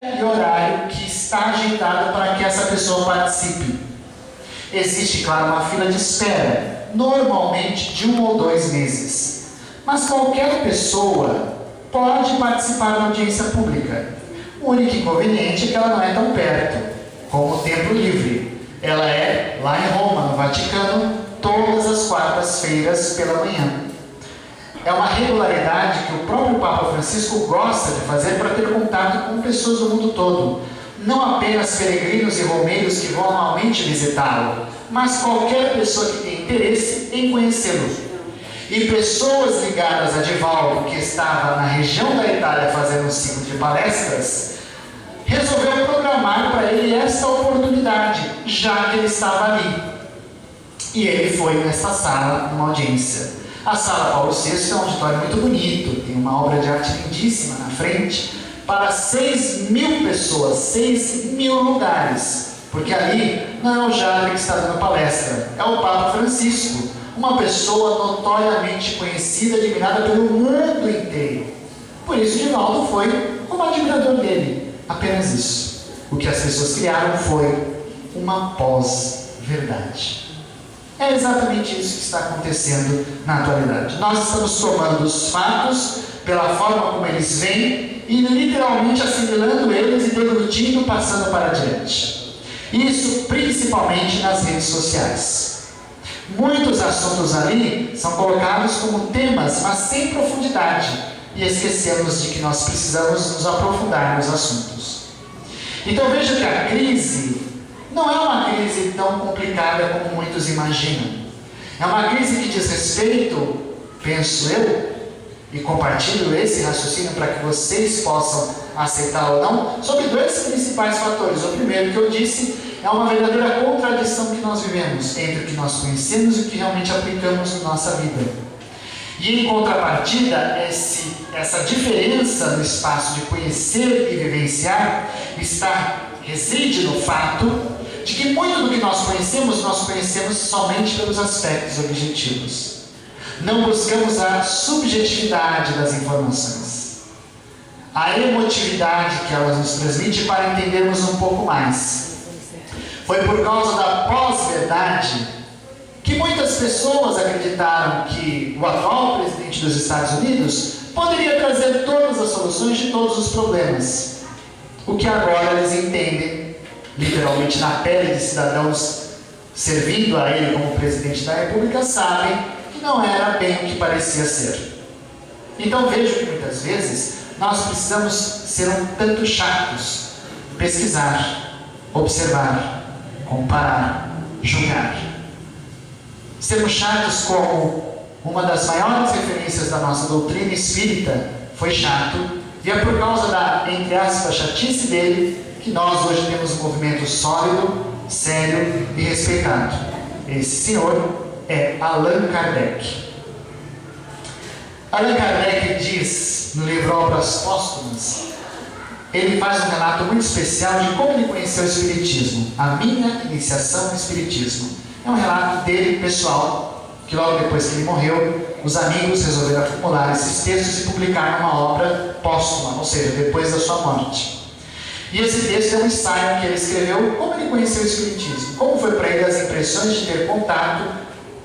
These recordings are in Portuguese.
e horário que está agendado para que essa pessoa participe. Existe, claro, uma fila de espera, normalmente de 1 ou 2 meses. Mas qualquer pessoa pode participar da audiência pública. O único inconveniente é que ela não é tão perto, como o Templo Livre. Ela é lá em Roma, no Vaticano, todas as quartas-feiras pela manhã. É uma regularidade que o próprio Papa Francisco gosta de fazer para ter contato com pessoas do mundo todo. Não apenas peregrinos e romeiros que vão anualmente visitá-lo, mas qualquer pessoa que tenha interesse em conhecê-lo. E pessoas ligadas a Divaldo, que estava na região da Itália fazendo um ciclo de palestras, resolveu programar para ele esta oportunidade, já que ele estava ali. E ele foi nessa sala, numa audiência. A Sala Paulo VI é um auditório muito bonito, tem uma obra de arte lindíssima na frente, para 6.000 pessoas, 6.000 lugares, porque ali não é o Jadre que está dando palestra, é o Papa Francisco, uma pessoa notoriamente conhecida, admirada pelo mundo inteiro. Por isso Divaldo foi como admirador dele, apenas isso. O que as pessoas criaram foi uma pós-verdade. É exatamente isso que está acontecendo na atualidade. Nós estamos tomando os fatos pela forma como eles vêm e literalmente assimilando eles e deglutindo, passando para adiante. Isso principalmente nas redes sociais. Muitos assuntos ali são colocados como temas, mas sem profundidade, e esquecemos de que nós precisamos nos aprofundar nos assuntos. Então veja que a crise não é uma crise tão complicada como muitos imaginam. É uma crise que diz respeito, penso eu, e compartilho esse raciocínio para que vocês possam aceitar ou não, sobre 2 principais fatores. O primeiro que eu disse é uma verdadeira contradição que nós vivemos entre o que nós conhecemos e o que realmente aplicamos na nossa vida. E em contrapartida, essa diferença no espaço de conhecer e vivenciar reside no fato de que muito do que nós conhecemos somente pelos aspectos objetivos. Não buscamos a subjetividade das informações, a emotividade que elas nos transmitem para entendermos um pouco mais. Foi por causa da pós-verdade que muitas pessoas acreditaram que o atual presidente dos Estados Unidos poderia trazer todas as soluções de todos os problemas. O que agora eles entendem, literalmente na pele de cidadãos servindo a ele como presidente da República, sabem que não era bem o que parecia ser. Então vejo que muitas vezes nós precisamos ser um tanto chatos, pesquisar, observar, comparar, julgar. Sermos chatos como uma das maiores referências da nossa doutrina espírita foi chato, e é por causa da, entre aspas, chatice dele, que nós hoje temos um movimento sólido, sério e respeitado. Esse senhor é Allan Kardec. Allan Kardec diz no livro Obras Póstumas, ele faz um relato muito especial de como ele conheceu o Espiritismo, a minha iniciação no Espiritismo. É um relato dele, pessoal, que logo depois que ele morreu, os amigos resolveram acumular esses textos e publicar uma obra póstuma, ou seja, depois da sua morte. E esse texto é um ensaio que ele escreveu, como ele conheceu o Espiritismo, como foi para ele as impressões de ter contato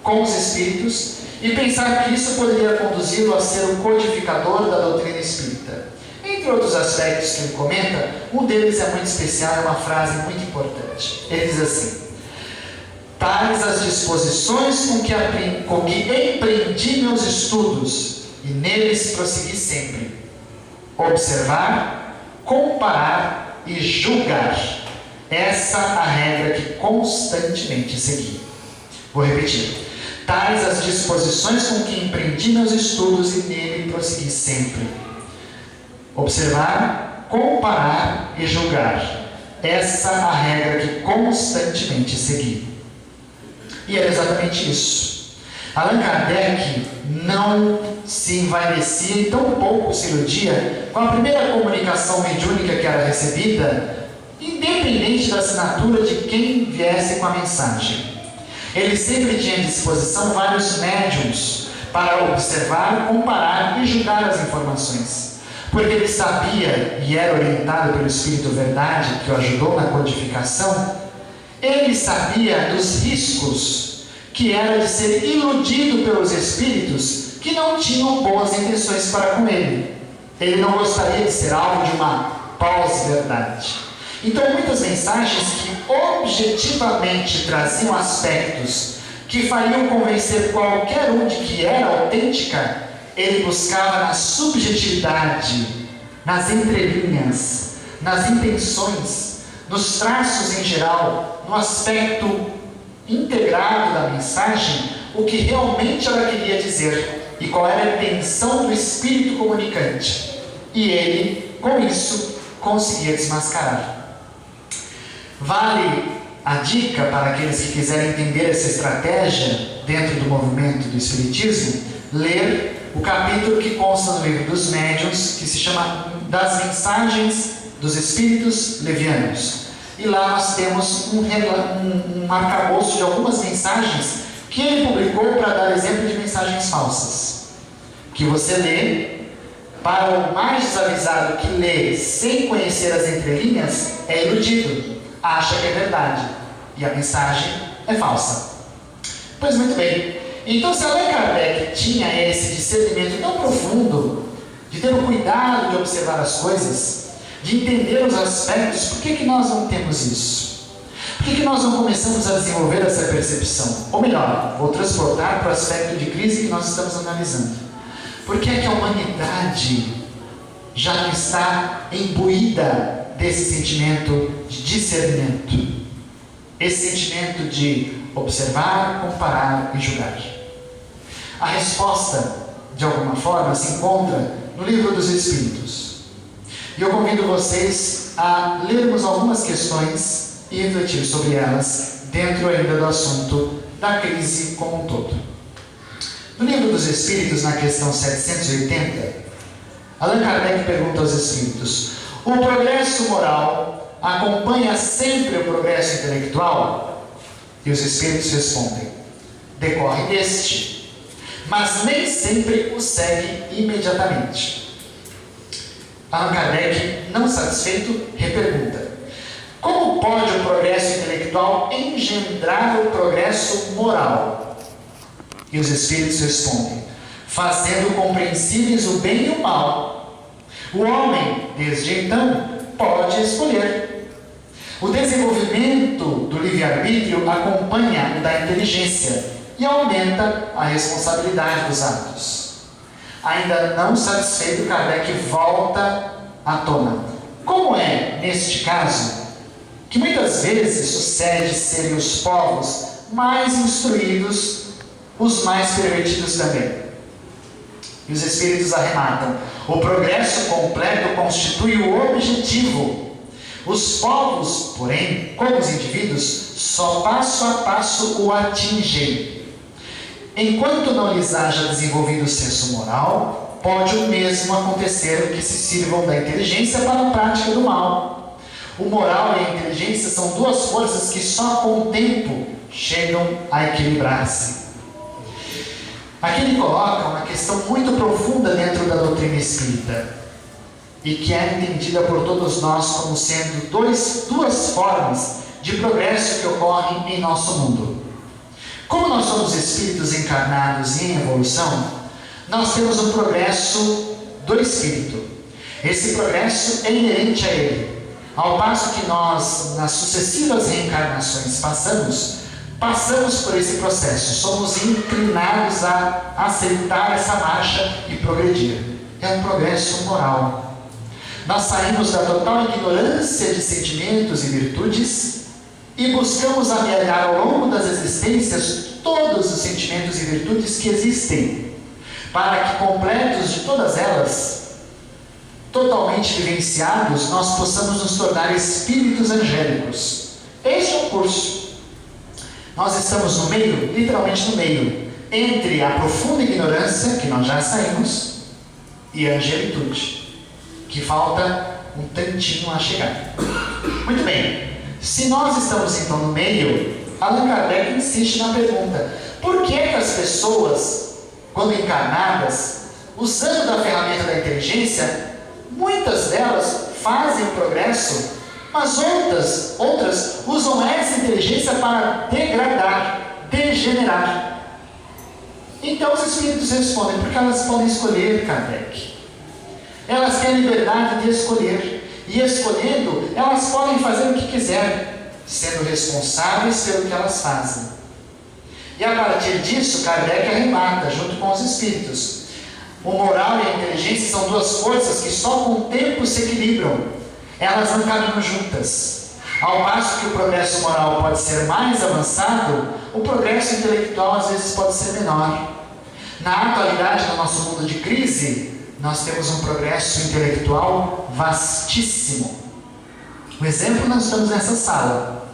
com os Espíritos e pensar que isso poderia conduzi-lo a ser o codificador da doutrina espírita. Entre outros aspectos que ele comenta, um deles é muito especial, é uma frase muito importante. Ele diz assim: tais as disposições com que empreendi meus estudos, e neles prossegui sempre. Observar, comparar e julgar. Essa a regra que constantemente segui. Vou repetir. Tais as disposições com que empreendi meus estudos, e nele prossegui sempre. Observar, comparar e julgar. Essa a regra que constantemente segui. E era exatamente isso. Allan Kardec não se envaidecia e tão pouco se iludia com a primeira comunicação mediúnica que era recebida, independente da assinatura de quem viesse com a mensagem. Ele sempre tinha à disposição vários médiuns para observar, comparar e julgar as informações. porque ele sabia e era orientado pelo Espírito Verdade, que o ajudou na codificação. Ele sabia dos riscos que era de ser iludido pelos espíritos que não tinham boas intenções para com ele. Ele não gostaria de ser alvo de uma pós-verdade. Então, muitas mensagens que objetivamente traziam aspectos que fariam convencer qualquer um de que era autêntica, ele buscava na subjetividade, nas entrelinhas, nas intenções, nos traços em geral, no aspecto integrado da mensagem, o que realmente ela queria dizer e qual era a intenção do espírito comunicante. E ele, com isso, conseguia desmascarar. Vale a dica para aqueles que quiserem entender essa estratégia dentro do movimento do Espiritismo, ler o capítulo que consta no livro dos Médiuns, que se chama Das Mensagens dos Espíritos Levianos. E lá nós temos um arcabouço de algumas mensagens que ele publicou para dar exemplo de mensagens falsas, que você lê. Para o mais desavisado que lê sem conhecer as entrelinhas, é iludido, acha que é verdade, e a mensagem é falsa. Pois muito bem, então se Allan Kardec tinha esse discernimento tão profundo, de ter o cuidado de observar as coisas, de entender os aspectos, por que nós não temos isso? Por que nós não começamos a desenvolver essa percepção? Ou melhor, vou transportar para o aspecto de crise que nós estamos analisando. Por que é que a humanidade já não está imbuída desse sentimento de discernimento? Esse sentimento de observar, comparar e julgar? A resposta, de alguma forma, se encontra no Livro dos Espíritos. E eu convido vocês a lermos algumas questões e refletir sobre elas dentro ainda do assunto da crise como um todo. No Livro dos Espíritos, na questão 780, Allan Kardec pergunta aos Espíritos: o progresso moral acompanha sempre o progresso intelectual? E os Espíritos respondem: decorre deste, mas nem sempre o segue imediatamente. Allan Kardec, não satisfeito, repergunta: como pode o progresso intelectual engendrar o progresso moral? E os Espíritos respondem: fazendo compreensíveis o bem e o mal. O homem, desde então, pode escolher. O desenvolvimento do livre-arbítrio acompanha o da inteligência e aumenta a responsabilidade dos atos. Ainda não satisfeito, Kardec volta à tona. Como é, neste caso, que muitas vezes sucede serem os povos mais instruídos os mais pervertidos também? E os Espíritos arrematam: o progresso completo constitui o objetivo. Os povos, porém, como os indivíduos, só passo a passo o atingem. Enquanto não lhes haja desenvolvido o senso moral, pode o mesmo acontecer que se sirvam da inteligência para a prática do mal. O moral e a inteligência são duas forças que só com o tempo chegam a equilibrar-se. Aqui ele coloca uma questão muito profunda dentro da doutrina espírita e que é entendida por todos nós como sendo duas formas de progresso que ocorrem em nosso mundo. Como nós somos espíritos encarnados e em evolução, nós temos um progresso do espírito. Esse progresso é inerente a ele. Ao passo que nós, nas sucessivas reencarnações, passamos por esse processo, somos inclinados a aceitar essa marcha e progredir. É um progresso moral. Nós saímos da total ignorância de sentimentos e virtudes e buscamos amelhar ao longo das existências todos os sentimentos e virtudes que existem, para que, completos de todas elas, totalmente vivenciados, nós possamos nos tornar espíritos angélicos. Este é o curso. Nós estamos no meio, literalmente no meio, entre a profunda ignorância, que nós já saímos, e a angelitude, que falta um tantinho a chegar. Muito bem, se nós estamos então no meio, Allan Kardec insiste na pergunta: por que as pessoas, quando encarnadas, usando da ferramenta da inteligência, Muitas delas fazem o progresso, mas outras usam essa inteligência para degradar, degenerar. Então os espíritos respondem, porque elas podem escolher, Kardec. Elas têm a liberdade de escolher, e escolhendo, elas podem fazer o que quiserem, sendo responsáveis pelo que elas fazem. E a partir disso, Kardec arremata, junto com os espíritos. O moral e a inteligência são duas forças que só com o tempo se equilibram. Elas não caminham juntas. Ao passo que o progresso moral pode ser mais avançado, o progresso intelectual às vezes pode ser menor. Na atualidade, no nosso mundo de crise, nós temos um progresso intelectual vastíssimo. O exemplo, nós estamos nessa sala.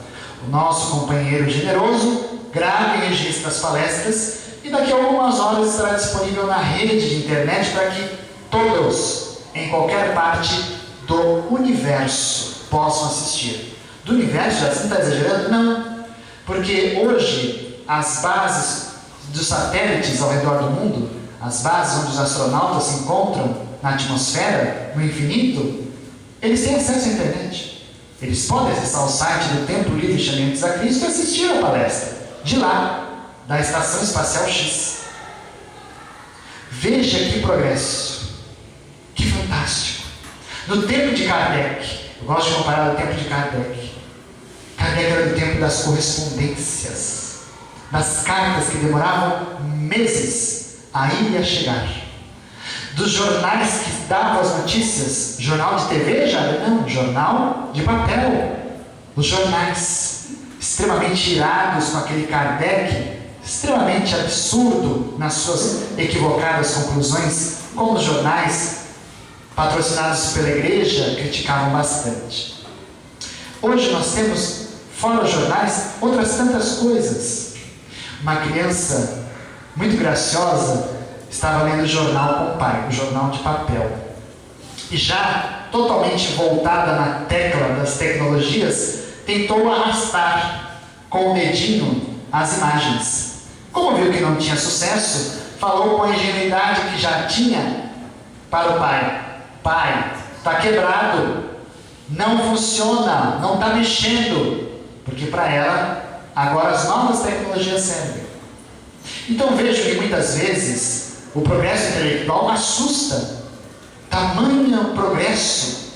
O nosso companheiro generoso grava e registra as palestras e daqui a algumas horas estará disponível na rede de internet para que todos, em qualquer parte do universo, possam assistir. Do universo, já você não está exagerando? Não. Porque hoje as bases dos satélites ao redor do mundo, as bases onde os astronautas se encontram na atmosfera, no infinito, eles têm acesso à internet. Eles podem acessar o site do Templo Livre Chamamentos a Cristo e assistir a palestra de lá, da Estação Espacial X. Veja que progresso, que fantástico. No tempo de Kardec, eu gosto de comparar o tempo de Kardec. Kardec era do tempo das correspondências, das cartas que demoravam meses a ir e a chegar, dos jornais que davam as notícias. Jornal de TV já? Não, jornal de papel. Os jornais extremamente irados com aquele Kardec, extremamente absurdo nas suas equivocadas conclusões, como os jornais patrocinados pela igreja criticavam bastante. Hoje nós temos, fora os jornais, outras tantas coisas. Uma criança muito graciosa estava lendo o jornal com o pai, o jornal de papel, e já totalmente voltada na tecla das tecnologias, tentou arrastar com o dedinho as imagens. Como viu que não tinha sucesso, falou com a ingenuidade que já tinha para o pai: pai, está quebrado, não funciona, não está mexendo, porque para ela agora as novas tecnologias servem. Então vejo que muitas vezes o progresso intelectual assusta, tamanho progresso,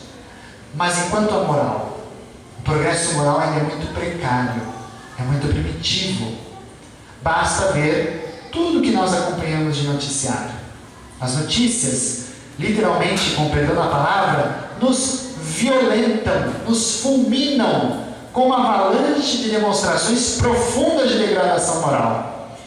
mas enquanto a moral, o progresso moral ainda é muito precário, é muito primitivo. Basta ver tudo que nós acompanhamos de noticiário. As notícias, literalmente, completando a palavra, nos violentam, nos fulminam com uma avalanche de demonstrações profundas de degradação moral.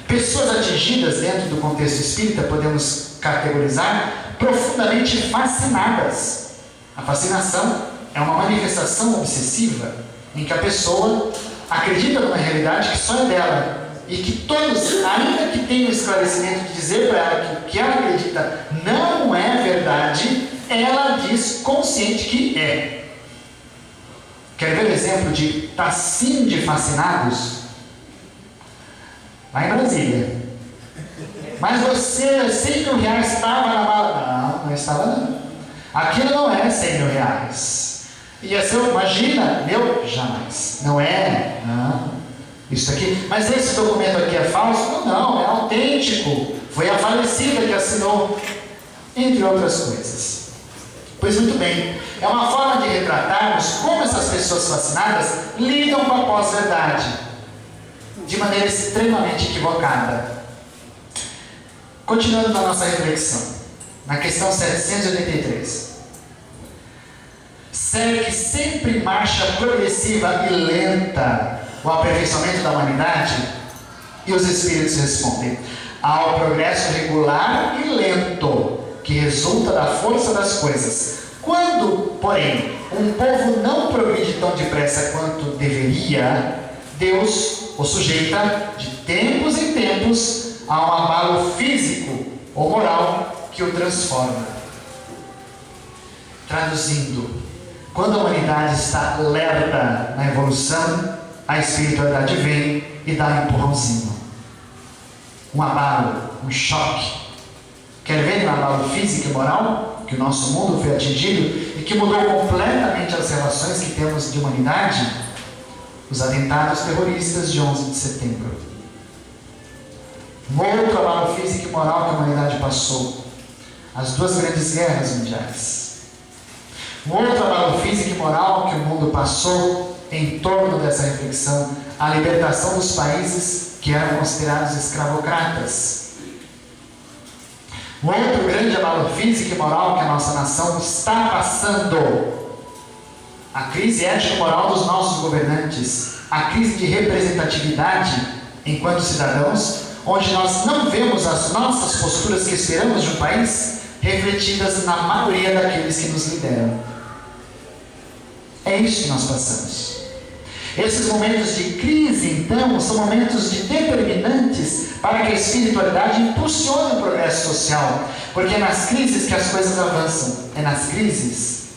Pessoas atingidas dentro do contexto espírita podemos categorizar profundamente fascinadas. A fascinação é uma manifestação obsessiva em que a pessoa acredita numa realidade que só é dela e que todos, ainda que tenham o esclarecimento de dizer para ela que o que ela acredita não é verdade, ela diz consciente que é. Quer ver o exemplo de Tassim de Fascinados? Lá em Brasília. Mas você, 100 mil reais estava na mala? Não, não estava não. Aquilo não é 100 mil reais. Ia ser, imagina, meu, jamais. Não é, não. Isso aqui, mas esse documento aqui é falso? Não, não, é autêntico. Foi a falecida que assinou, entre outras coisas. Pois muito bem, é uma forma de retratarmos como essas pessoas fascinadas lidam com a pós-verdade, de maneira extremamente equivocada. Continuando na nossa reflexão, na questão 783. Segue sempre marcha progressiva e lenta o aperfeiçoamento da humanidade? E os espíritos respondem: ao progresso regular e lento, que resulta da força das coisas. Quando, porém, um povo não progride tão depressa quanto deveria, Deus o sujeita de tempos em tempos a um abalo físico ou moral que o transforma. Traduzindo, quando a humanidade está lerda na evolução, a espiritualidade vem e dá um empurrãozinho, um abalo, um choque. Quer ver um abalo físico e moral? que o nosso mundo foi atingido e que mudou completamente as relações que temos de humanidade, os atentados terroristas de 11 de setembro. Um outro abalo físico e moral que a humanidade passou, as 2 grandes guerras mundiais. Um outro abalo físico e moral que o mundo passou em torno dessa reflexão, a libertação dos países que eram considerados escravocratas. Um outro grande abalo físico e moral que a nossa nação está passando, a crise ético-moral dos nossos governantes, a crise de representatividade enquanto cidadãos, onde nós não vemos as nossas posturas que esperamos de um país refletidas na maioria daqueles que nos lideram. É isso que nós passamos. Esses momentos de crise, então, são momentos determinantes para que a espiritualidade impulsione o progresso social, porque é nas crises que as coisas avançam, é nas crises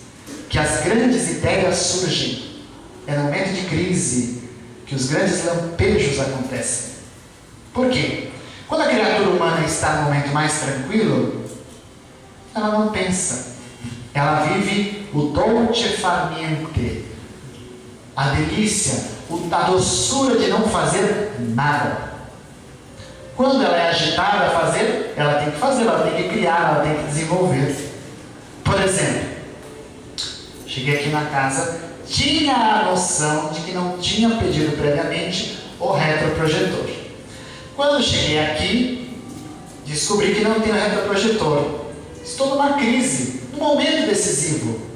que as grandes ideias surgem, é no momento de crise que os grandes lampejos acontecem. Por quê? Quando a criatura humana está no momento mais tranquilo, ela não pensa, ela vive o dolce far niente, a delícia, a doçura de não fazer nada. Quando ela é agitada a fazer, ela tem que fazer, ela tem que criar, ela tem que desenvolver. Por exemplo, cheguei aqui na casa, tinha a noção de que não tinha pedido previamente o retroprojetor. Quando cheguei aqui, descobri que não tenho retroprojetor. Estou numa crise, num momento decisivo.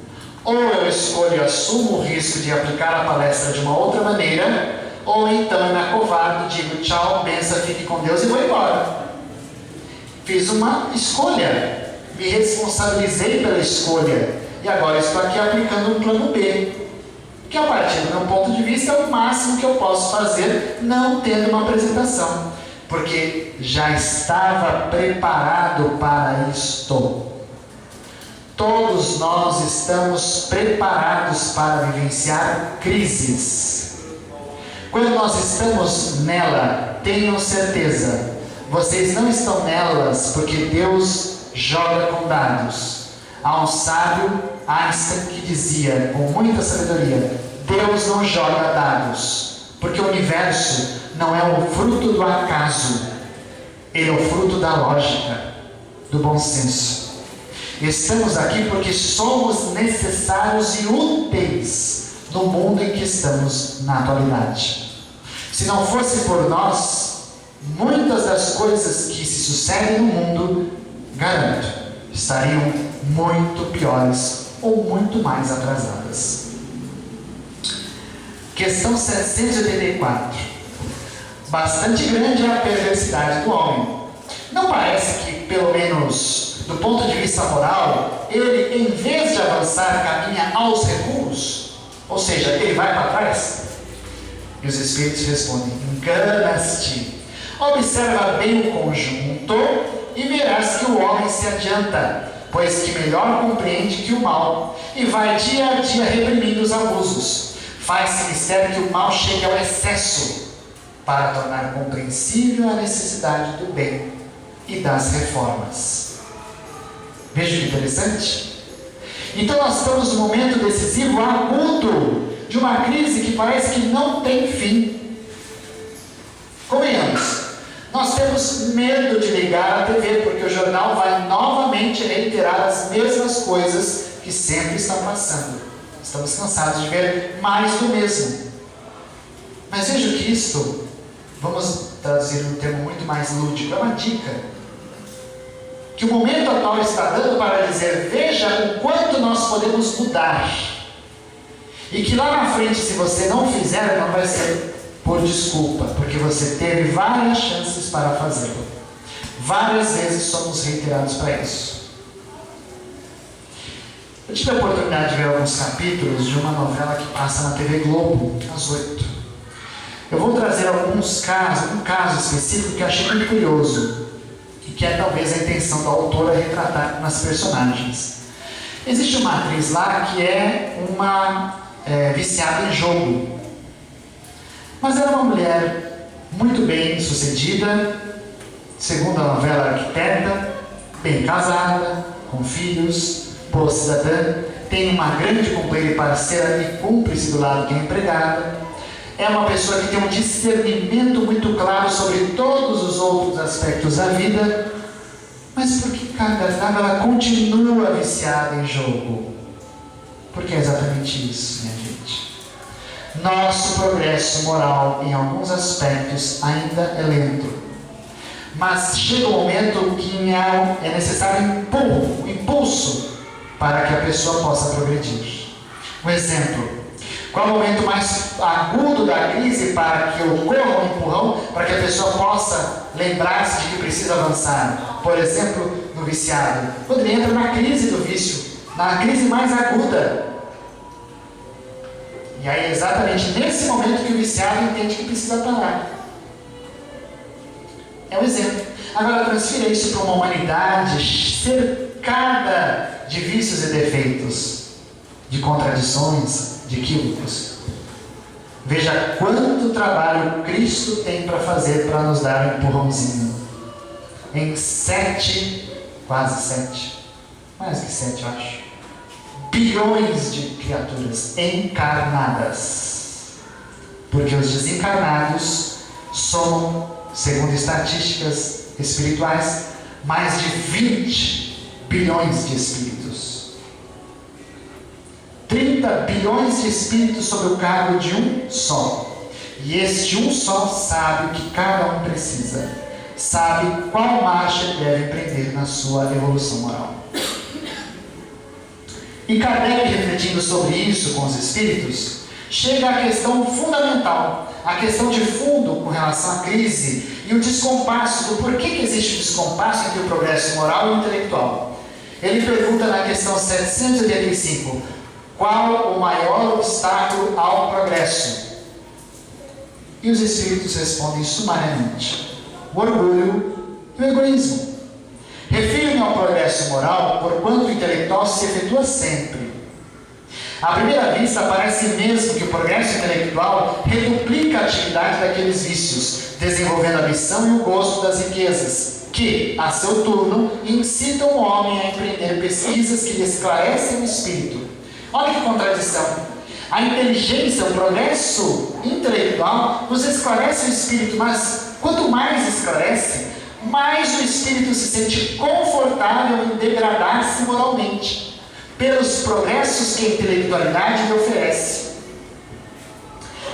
Ou eu escolho e assumo o risco de aplicar a palestra de uma outra maneira, ou então eu me acovardo, digo tchau, benção, fique com Deus e vou embora. Fiz uma escolha, me responsabilizei pela escolha, e agora estou aqui aplicando um plano B, que a partir do meu ponto de vista é o máximo que eu posso fazer, não tendo uma apresentação, porque já estava preparado para isto. Todos nós estamos preparados para vivenciar crises. Quando nós estamos nela, tenham certeza, vocês não estão nelas porque Deus joga com dados. Há um sábio, Einstein, que dizia com muita sabedoria: Deus não joga dados, porque o universo não é o fruto do acaso, ele é o fruto da lógica, do bom senso. Estamos aqui porque somos necessários e úteis no mundo em que estamos na atualidade. Se não fosse por nós, muitas das coisas que se sucedem no mundo, garanto, estariam muito piores ou muito mais atrasadas. Questão 784. Bastante grande é a perversidade do homem. Não parece que, pelo menos do ponto de vista moral, ele, em vez de avançar, caminha aos recuos? Ou seja, ele vai para trás? E os Espíritos respondem: enganas-te. Observa bem o conjunto e verás que o homem se adianta, pois que melhor compreende que o mal, e vai dia a dia reprimindo os abusos. Faz-se mistério que o mal chegue ao excesso, para tornar compreensível a necessidade do bem e das reformas. Veja que interessante. Então nós estamos num momento decisivo, agudo, de uma crise que parece que não tem fim. Convenhamos, nós temos medo de ligar a TV, porque o jornal vai novamente reiterar as mesmas coisas que sempre estão passando. Estamos cansados de ver mais do mesmo. Mas veja que isto, vamos traduzir um termo muito mais lúdico, é uma dica que o momento atual está dando para dizer: veja o quanto nós podemos mudar, e que lá na frente, se você não fizer, não vai ser por desculpa, porque você teve várias chances para fazê-lo. Várias vezes somos reiterados para isso. Eu tive a oportunidade de ver alguns capítulos de uma novela que passa na TV Globo, às 8. Eu vou trazer alguns casos, um caso específico que achei muito curioso, e que é talvez a intenção da autora retratar nas personagens. Existe uma atriz lá que é uma viciada em jogo, mas era uma mulher muito bem sucedida, segundo a novela, arquiteta, bem casada, com filhos, boa cidadã, tem uma grande companheira e parceira e cúmplice do lado que é empregada, é uma pessoa que tem um discernimento muito claro sobre todos os outros aspectos da vida, mas por que cargas d'água ela continua viciada em jogo? Porque é exatamente isso, minha gente. Nosso progresso moral, em alguns aspectos, ainda é lento. Mas chega um momento que é necessário um impulso para que a pessoa possa progredir. Um exemplo: qual é o momento mais agudo da crise para que ocorra um empurrão, para que a pessoa possa lembrar-se de que precisa avançar? Por exemplo, no viciado, quando ele entra na crise do vício, na crise mais aguda. E aí é exatamente nesse momento que o viciado entende que precisa parar. É um exemplo. Agora transfira isso para uma humanidade cercada de vícios e defeitos, de contradições, de equívocos. Veja quanto trabalho Cristo tem para fazer para nos dar um empurrãozinho. Em quase 7, mais que 7 eu acho, bilhões de criaturas encarnadas. Porque os desencarnados somam, segundo estatísticas espirituais, mais de 20 bilhões de espíritos. 30 bilhões de espíritos sob o cargo de um só. E este um só sabe o que cada um precisa. Sabe qual marcha deve empreender na sua evolução moral. E Kardec, refletindo sobre isso com os espíritos, chega à questão fundamental, a questão de fundo com relação à crise e o descompasso do porquê que existe o descompasso entre o progresso moral e o intelectual. Ele pergunta na questão 785, qual o maior obstáculo ao progresso? E os espíritos respondem sumariamente: o orgulho e o egoísmo. Refiro-me ao progresso moral, porquanto o intelectual se efetua sempre. À primeira vista, parece mesmo que o progresso intelectual reduplica a atividade daqueles vícios, desenvolvendo a ambição e o gosto das riquezas, que, a seu turno, incitam o homem a empreender pesquisas que lhe esclarecem o espírito. Olha que contradição! A inteligência, o progresso intelectual, nos esclarece o espírito, mas quanto mais esclarece, mais o espírito se sente confortável em degradar-se moralmente, pelos progressos que a intelectualidade lhe oferece.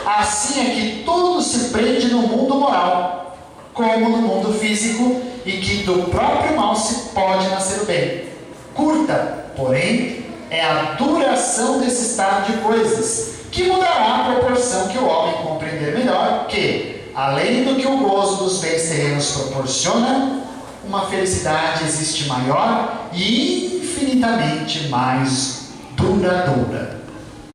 Assim é que tudo se prende no mundo moral, como no mundo físico, e que do próprio mal se pode nascer o bem. Curta, porém, é a duração desse estado de coisas, que mudará a proporção que o homem compreender melhor que, além do que o gozo dos bens terrenos proporciona, uma felicidade existe maior e infinitamente mais duradoura.